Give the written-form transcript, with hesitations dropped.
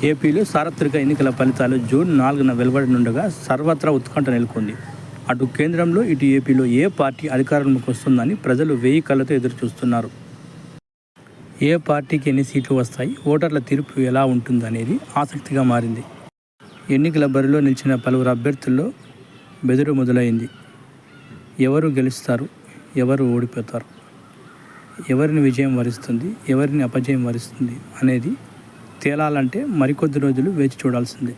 ఏపీలో సార్వత్రిక ఎన్నికల ఫలితాలు జూన్ 4న వెలువడనుండగా సర్వత్రా ఉత్కంఠ నెలకొంది. అటు కేంద్రంలో ఇటు ఏపీలో ఏ పార్టీ అధికారంలోకి వస్తుందని ప్రజలు వేయి కళ్ళతో ఎదురుచూస్తున్నారు. ఏ పార్టీకి ఎన్ని సీట్లు వస్తాయి, ఓటర్ల తీర్పు ఎలా ఉంటుందనేది ఆసక్తిగా మారింది. ఎన్నికల బరిలో నిలిచిన పలువురు అభ్యర్థుల్లో బెదురు మొదలైంది. ఎవరు గెలుస్తారు, ఎవరు ఓడిపోతారు, ఎవరిని విజయం వరిస్తుంది, ఎవరిని అపజయం వరిస్తుంది అనేది తేలాలంటే మరికొద్ది రోజులు వేచి చూడాల్సిందే.